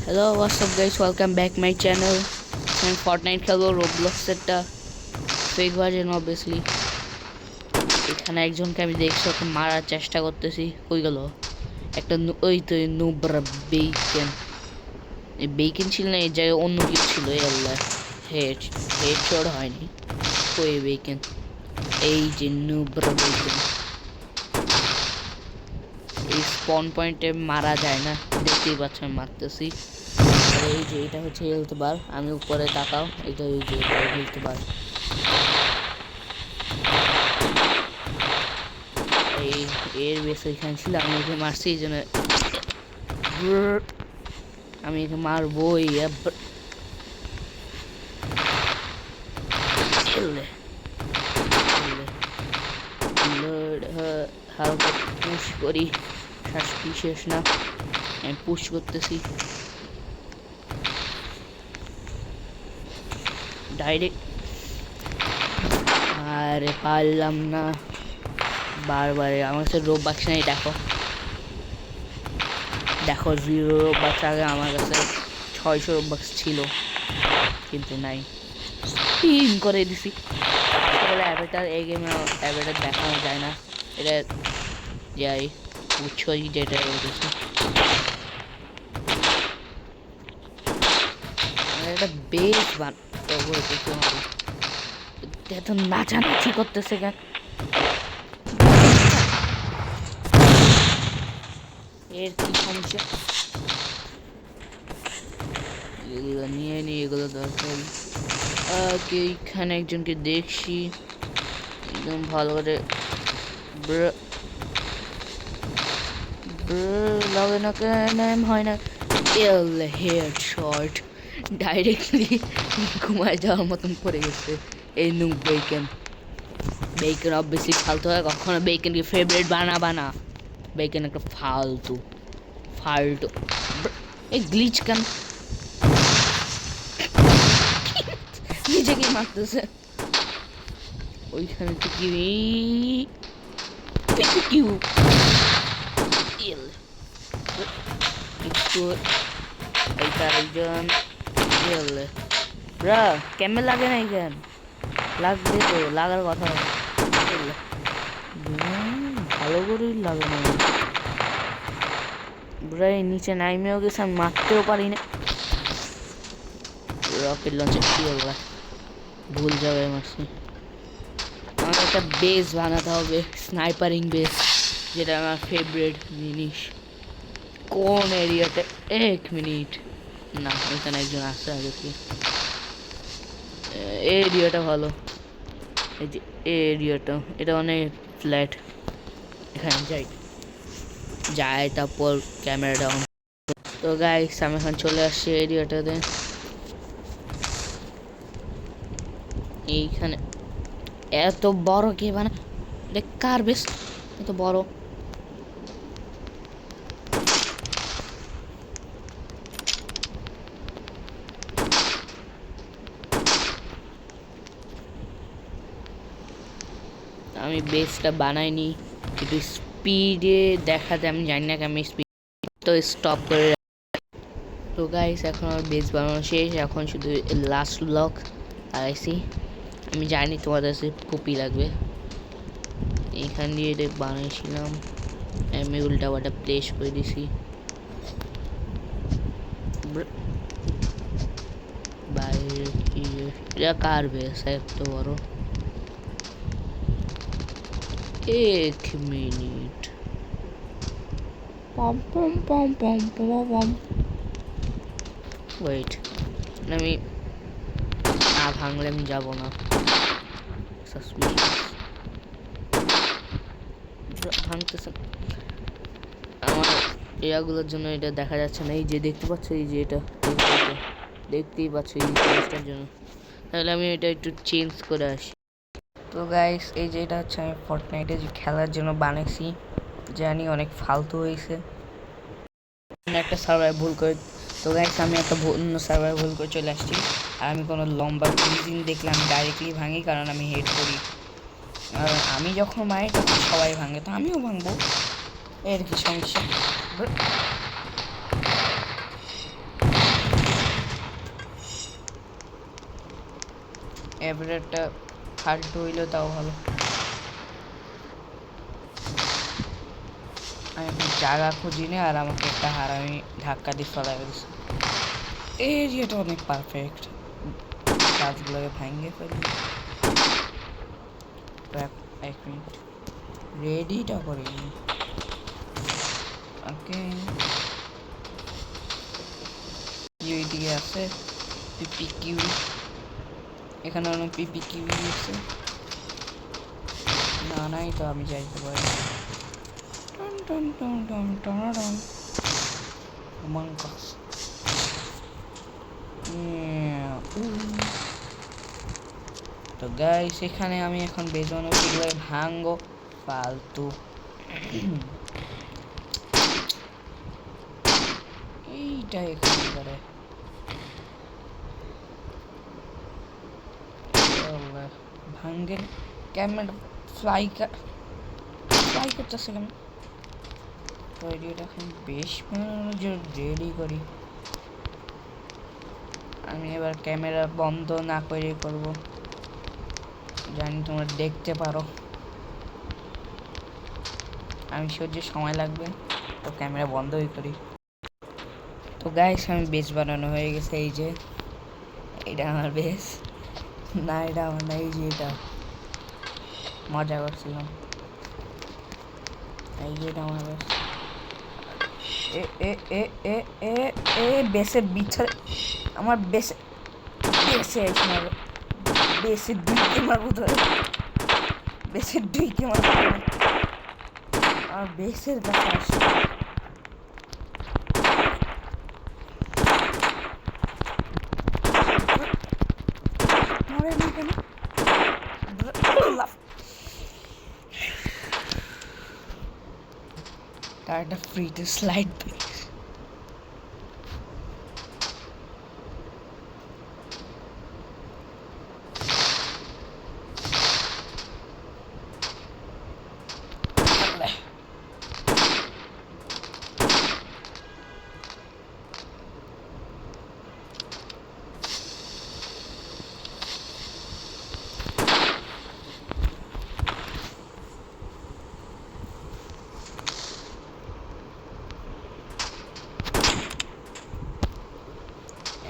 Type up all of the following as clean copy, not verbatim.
Hello, what's up guys? Welcome back my channel. I'm Fortnite খেলবো Roblox একটা fake version obviously। এখানে একজনকে আমি দেখছি ওকে মারার চেষ্টা করতেছি। কই গেল? একটা ওই তো নুব্রা বেকন। এই বেকন ছিল না, এই জায়গায় অন্য কিছু ছিল। এই আল্লাহ, হেড হয়নি। কই বেকন? এই যে নুব্রা বেকন। এই স্পন পয়েন্টে মারা যায় না, দেখতেই পাচ্ছ আমি মারতেছি। এই যে এটা হচ্ছে হেলথ বার, আমি উপরে তাকাও, এটা এই যে হেলথ বার। এই এর বেশ ওইখানে ছিল, আমি একে মারছি, এই জন্য আমি একে মারবই। হালকা পুশ করি, শ্বাস শেষ না, আমি পুশ করতেছি ডাইরেক্ট। আরে পারলাম না, বারবারে আমার কাছে রোব বাক্স নেই। দেখো দেখো 0 রোব বাক্স। আগে আমার কাছে 600 রোব বাক্স ছিল, কিন্তু নাই। স্পিন করে দিছি। অ্যাভেটার এই গেমে অ্যাভেটার দেখানো যায় না, এটা যাই বুঝছোই যেটা বলতেছি। একটা বেস বানাতে এত নাচানাচি করতেছে কেন? এর কি সমস্যা? এগুলো নিয়ে নি, এগুলো দরকার। এইখানে একজনকে দেখছি একদম ভালো করে লাগে না, কেন হয় না? হেড শট ডাইরেক্টলি ঘুমায় যাওয়ার মতন পড়ে গেছে। এই নু বেকন বেকন অবভিয়াসলি ফালতু হয়, কখনো বেকনকে ফেভারিট বানা। বেকন একটা ফালতু ফালতু। এই গ্লিচ কেন? নিজেকে মারতেছে ওইখানে তো কি কিউ একটু এইটা একজন ব্রা কেমন লাগে না? এখান লাগবে তো, লাগার কথা ভালো করেই লাগে না। ব্রাই নিচে নাইমেও গেছে, আমি মারতেও পারি না। রকেট লঞ্চার কি হল, ভুল জায়গায় মারছি। আমার একটা বেস বানাতে হবে, স্নাইপারিং বেস, যেটা আমার ফেভারিট জিনিস। কোন এরিয়াতে? 1 মিনিট না, ওইখানে একজন আসছে আগে থেকে। এরিয়াটা ভালো, এই যে এরিয়াটা, এটা অনেক ফ্ল্যাট। এখানে যাই তারপর ক্যামেরাটা অন। তো গাইস আমি এখন চলে আসছি এরিয়াটাতে। এইখানে এত বড় কে বানা? কার বেশ এত বড়? আমি বেসটা বানাইনি, একটু স্পিডে দেখাতে আমি জানি না, আমি স্পিড তো স্টপ করে। তো গাইস এখন আমার বেস বানানো শেষ, এখন শুধু লাস্ট ব্লক লাগাইছি। আমি জানি তোমাদের কাছে কপি লাগবে, এইখান দিয়ে এটা বানাইছিলাম, আমি উল্টা পাল্টা প্লেস করে দিছি। বাইরে এটা কার বেস এত বড়? 1 মিনিট। পম পম পম পম পম পম। ওয়েট, আমি না ভাঙলে আমি যাবো না। ভাঙতেছে আমার এয়াগুলোর জন্য, এটা দেখা যাচ্ছে না। এই যে দেখতে পাচ্ছ, এই যে এটা দেখতেই পাচ্ছ এই জিনিসটার জন্য। তাহলে আমি এটা একটু চেঞ্জ করে আসি। তো গাইস এই যে এটা হচ্ছে আমি ফর্টনাইটে যে খেলার জন্য বানাইছি, জানি অনেক ফালতু হয়েছে, একটা সার্ভার ভুল করে। তো গাইস আমি একটা অন্য সার্ভার ভুল করে চলে আসছি, আর আমি কোনো লম্বা ক্লিজিং দেখলে আমি ডাইরেক্টলি ভাঙি, কারণ আমি হেড করি। আর আমি যখন মারি তখন সবাই ভাঙে, তো আমিও ভাঙবো, এর কি সমস্যা? এভারেটটা ফালতু হইলেও তাও ভালো। আমি এখন জায়গা খুঁজি না, আর আমাকে একটা হারামি ধাক্কা দিয়ে ফেলা গেছে। এরিয়াটা অনেক পারফেক্ট, গাছগুলোকে ভাঙিয়ে ফেলি। এক মিনিট, রেডিটা করিনি। ওকে, এইদিকে আছে পিপি কিউই, এখানে অনেক পিপি কিউই আছে। না নাই তো আমি যাইতে পারি। তো গাইস এখানে আমি এখন বেজনো কিভাবে ভাঙবো ফালতু। এইটা এখানে করে ভাঙ্গের ক্যামেরা ফ্লাই করতেছে কেন? তো এটা এখন বেশ রেডি করি। আমি এবার ক্যামেরা বন্ধ না করে করব, জানি তোমরা দেখতে পারো। আমি সহ্য সময় লাগবে, তো ক্যামেরা বন্ধই করি। তো গাইস আমি বেস বানানো হয়ে গেছে। এই যে এটা আমার বেস, না এটা আমার না, এই যে এটা মজা করছিলাম। এই যে এটা আমার বেস। এ এ এ এ এ এ বেসের বিছার আমার বেসে এসে মারবে, বেসের দুইকে মারবো ধরে, বেসের দুইকে মারবো আর বেসের কাছে আসে। তার একটা ফ্রিতে স্লাইড পেয়েছে।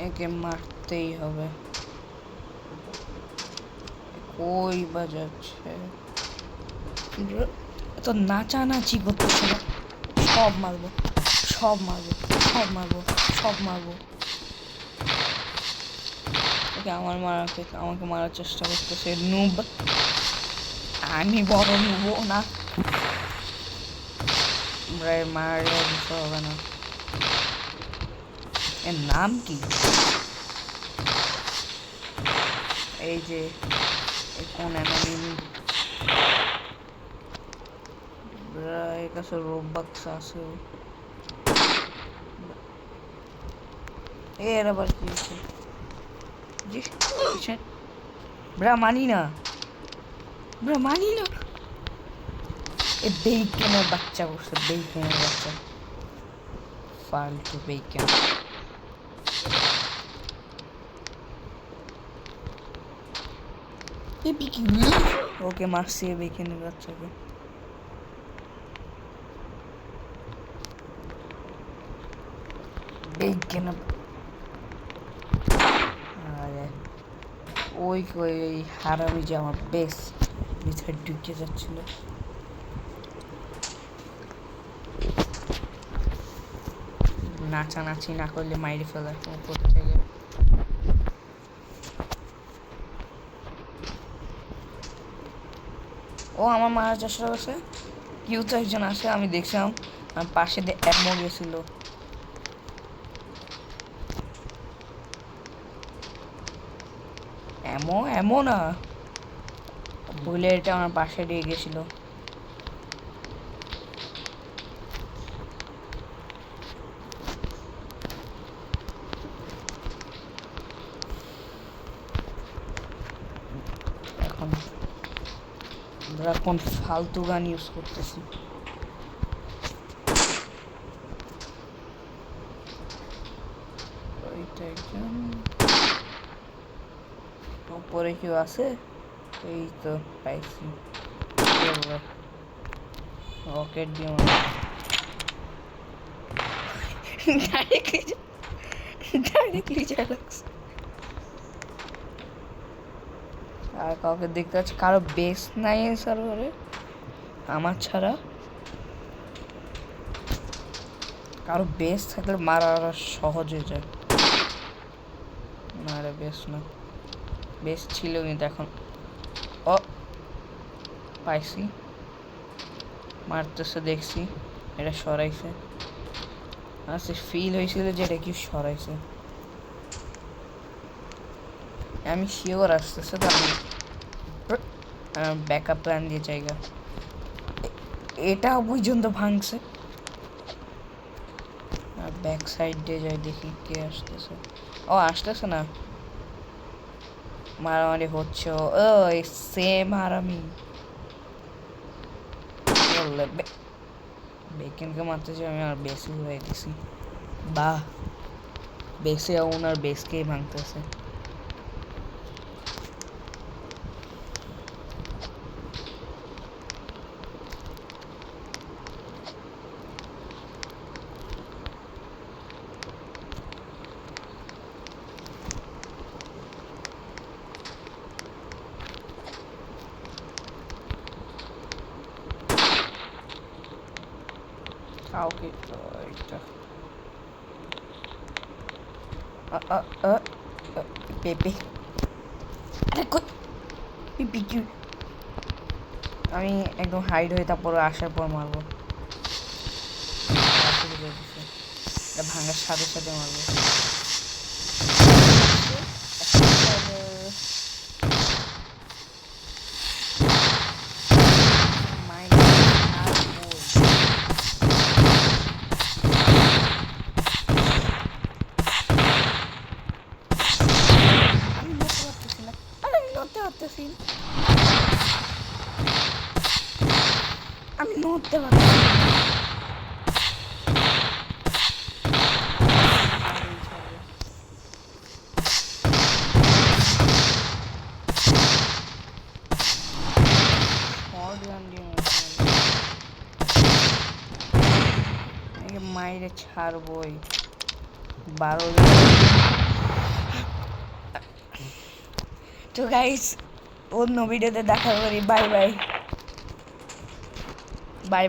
একে মারতেই হবে। কই বাজাচ্ছে তো নাচানাচি করতেছে না। সব মারবো, সব মারবো, সব মারবো, সব মারবো। ওকে আমাকে মারার চেষ্টা করতেছে নুব। আমি বড় নুব না, মারলে কিছু হবে না। এর নাম কি? এই যে কোন এনিমি এর কাছে রোববাক্স আছে। এর আবার কি আছে? ব্রা মানি না, ব্রা মানি না। এ বেইকেনের বাচ্চা করছে, বেইকেনের বাচ্চা ফালতু বেইকেন। ওকে মারছি বেইকেনের বাচ্চাকে। বেইকেন আরে ওই হারামি যে আমার বেশ ভিতরে ঢুকে যাচ্ছিল। নাচানাচি না করলে মাইরে ফেলার উপর থেকে। ও আমার মারা চেষ্টা করছে। কেউ তো একজন আছে, আমি দেখছিলাম পাশে দিয়ে এমো গেছিল। এমো এমো না, বুলেটটা আমার পাশে দিয়ে গেছিল। এখন আমরা কোন ফালতু গান ইউজ করতেছি। ওইটা একজন উপরে কেউ আছে? এই তো পাইছি। রকেট দিয়ে ডাইরেক্টলি চালাচ্ছে। আর কাউকে দেখতে পাচ্ছি, কারো বেস নাই এই সার্ভারে আমার ছাড়া। কারো বেস থাকলে মারা সহজ হয়ে যায়। না রে, বেস না, বেস ছিল কিন্তু এখন। ও পাইছি, মারতেছে দেখছি। এটা সরাইছে, আচ্ছা ফিল হয়েছিল যে এটা কি সরাইছে। আমি শিওর আসতেছে, তো আমি ব্যাকআপ প্ল্যান দিয়ে জায়গা। এটা পর্যন্ত ভাঙছে। ব্যাক সাইড দিয়ে যাই, দেখি কে আসতেছে। ও আসতেছে না, মারামারি হচ্ছে। ও সেম হারামি বললে বেকেনকে মারতেছে, আমি আর বেশি হয়ে গেছি। বাহ, বেসে ওনার বেসকেই ভাঙতেছে। কাউকে তো একটা পেপে, আরে কই পিপি কি? আমি একদম হাইড হয়ে তারপর আসার পর মারবো। এটা ভাঙার সাথে সাথে মারবো। আমি নড়তে পারছি। মাইরে ছাড়বই 12। তো গাইস, অন্য ভিডিওতে দেখা করি। Bye bye bye.